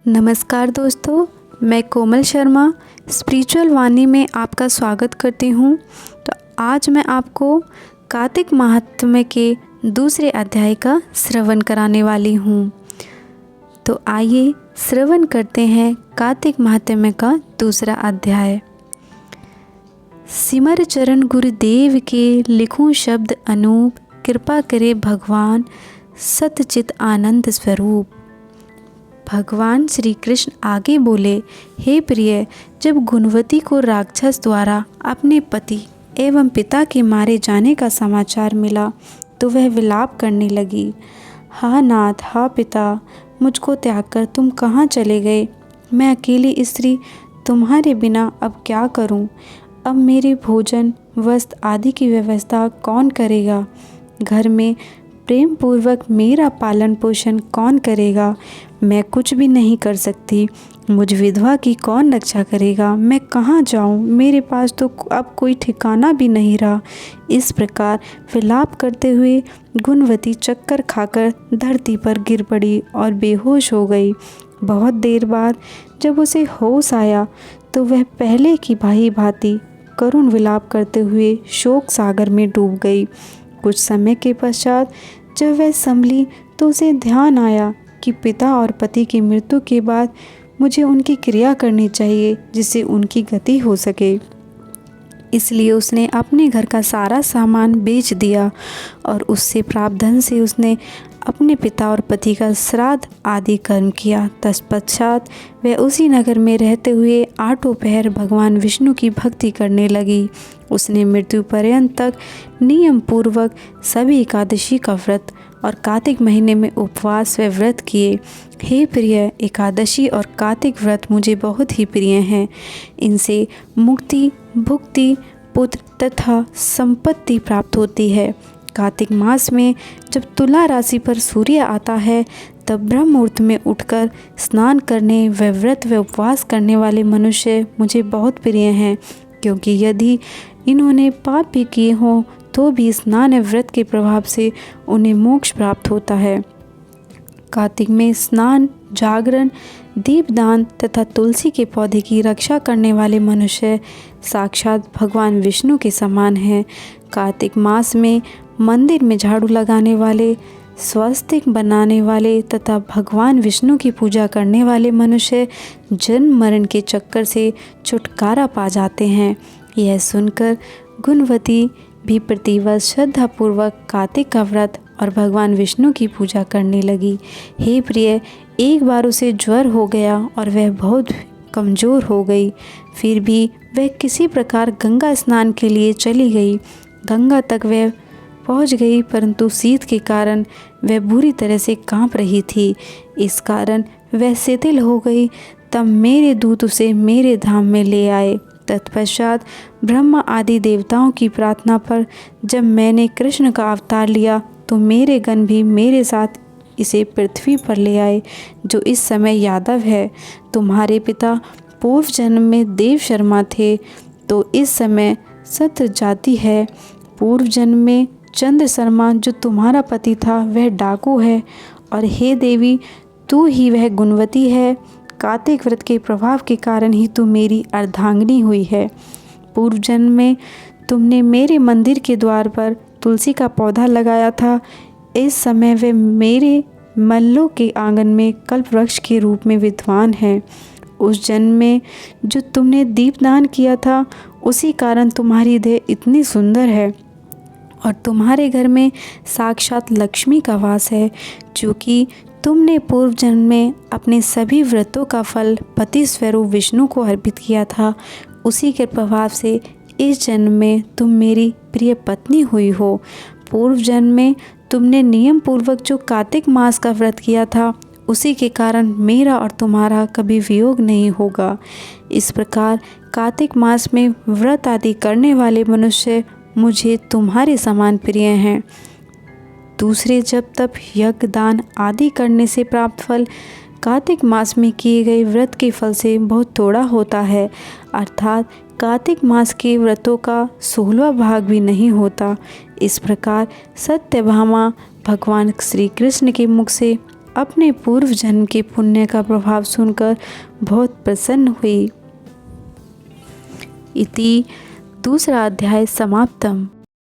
नमस्कार दोस्तों, मैं कोमल शर्मा स्पिरिचुअल वाणी में आपका स्वागत करती हूँ। तो आज मैं आपको कार्तिक महात्म्य के दूसरे अध्याय का श्रवण कराने वाली हूँ। तो आइए श्रवण करते हैं कार्तिक महात्म्य का दूसरा अध्याय। सिमर चरण गुरुदेव के लिखूं शब्द अनूप, कृपा करे भगवान सतचित आनंद स्वरूप। भगवान श्री कृष्ण आगे बोले, हे प्रिय, जब गुणवती को राक्षस द्वारा अपने पति एवं पिता के मारे जाने का समाचार मिला तो वह विलाप करने लगी। हा नाथ, हा पिता, मुझको त्याग कर तुम कहाँ चले गए? मैं अकेली स्त्री तुम्हारे बिना अब क्या करूं? अब मेरे भोजन, वस्त्र आदि की व्यवस्था कौन करेगा? घर में प्रेम पूर्वक मेरा पालन पोषण कौन करेगा? मैं कुछ भी नहीं कर सकती। मुझ विधवा की कौन रक्षा करेगा? मैं कहाँ जाऊँ? मेरे पास तो अब कोई ठिकाना भी नहीं रहा। इस प्रकार विलाप करते हुए गुणवती चक्कर खाकर धरती पर गिर पड़ी और बेहोश हो गई। बहुत देर बाद जब उसे होश आया तो वह पहले की भांति करुण विलाप करते हुए शोक सागर में डूब गई। कुछ समय के पश्चात जब वह संभली तो उसे ध्यान आया कि पिता और पति की मृत्यु के बाद मुझे उनकी क्रिया करनी चाहिए जिससे उनकी गति हो सके। इसलिए उसने अपने घर का सारा सामान बेच दिया और उससे प्राप्त धन से उसने अपने पिता और पति का श्राद्ध आदि कर्म किया। तत्पश्चात वह उसी नगर में रहते हुए 8 पहर भगवान विष्णु की भक्ति करने लगी। उसने मृत्यु पर्यंत तक नियम पूर्वक सभी एकादशी का व्रत और कार्तिक महीने में उपवास व व्रत किए। हे प्रिय, एकादशी और कार्तिक व्रत मुझे बहुत ही प्रिय हैं। इनसे मुक्ति, भुक्ति, पुत्र तथा संपत्ति प्राप्त होती है। कार्तिक मास में जब तुला राशि पर सूर्य आता है तब ब्रह्म मुहूर्त में उठकर स्नान करने व व्रत व उपवास करने वाले मनुष्य मुझे बहुत प्रिय हैं, क्योंकि यदि इन्होंने पाप भी किए हों तो भी स्नान एवं व्रत के प्रभाव से उन्हें मोक्ष प्राप्त होता है। कार्तिक में स्नान, जागरण, दीपदान तथा तुलसी के पौधे की रक्षा करने वाले मनुष्य साक्षात भगवान विष्णु के समान हैं। कार्तिक मास में मंदिर में झाड़ू लगाने वाले, स्वस्तिक बनाने वाले तथा भगवान विष्णु की पूजा करने वाले मनुष्य जन्म मरण के चक्कर से छुटकारा पा जाते हैं। यह सुनकर गुणवती भी प्रतिवर्ष श्रद्धापूर्वक कार्तिक का व्रत और भगवान विष्णु की पूजा करने लगी। हे प्रिय, एक बार उसे ज्वर हो गया और वह बहुत कमज़ोर हो गई। फिर भी वह किसी प्रकार गंगा स्नान के लिए चली गई। गंगा तक वह पहुंच गई, परंतु शीत के कारण वह बुरी तरह से कांप रही थी। इस कारण वह शिथिल हो गई। तब मेरे दूत उसे मेरे धाम में ले आए। तत्पश्चात ब्रह्मा आदि देवताओं की प्रार्थना पर जब मैंने कृष्ण का अवतार लिया तो मेरे गण भी मेरे साथ इसे पृथ्वी पर ले आए, जो इस समय यादव है। तुम्हारे पिता पूर्व जन्म में देव शर्मा थे तो इस समय सत्र जाति है। पूर्व जन्म में चंद्र शर्मा जो तुम्हारा पति था वह डाकू है। और हे देवी, तू ही वह गुणवती है। कार्तिक व्रत के प्रभाव के कारण ही तू मेरी अर्धांगिनी हुई है। पूर्व जन्म में तुमने मेरे मंदिर के द्वार पर तुलसी का पौधा लगाया था। इस समय वे मेरे मल्लों के आंगन में कल्प वृक्ष के रूप में विद्वान हैं। उस जन्म में जो तुमने दीपदान किया था उसी कारण तुम्हारी देह इतनी सुंदर है और तुम्हारे घर में साक्षात लक्ष्मी का वास है, जो कि तुमने पूर्व जन्म में अपने सभी व्रतों का फल पति स्वरूप विष्णु को अर्पित किया था। उसी के प्रभाव से इस जन्म में तुम मेरी प्रिय पत्नी हुई हो। पूर्व जन्म में तुमने नियम पूर्वक जो कार्तिक मास का व्रत किया था उसी के कारण मेरा और तुम्हारा कभी वियोग नहीं होगा। इस प्रकार कार्तिक मास में व्रत आदि करने वाले मनुष्य मुझे तुम्हारे समान प्रिय हैं। दूसरे जब तप, यज्ञ, दान आदि करने से प्राप्त फल कार्तिक मास में किए गए व्रत के फल से बहुत थोड़ा होता है, अर्थात कार्तिक मास के व्रतों का 16वां भाग भी नहीं होता। इस प्रकार सत्यभामा भगवान श्री कृष्ण के मुख से अपने पूर्व जन्म के पुण्य का प्रभाव सुनकर बहुत प्रसन्न हुई। इति दूसरा अध्याय समाप्तम।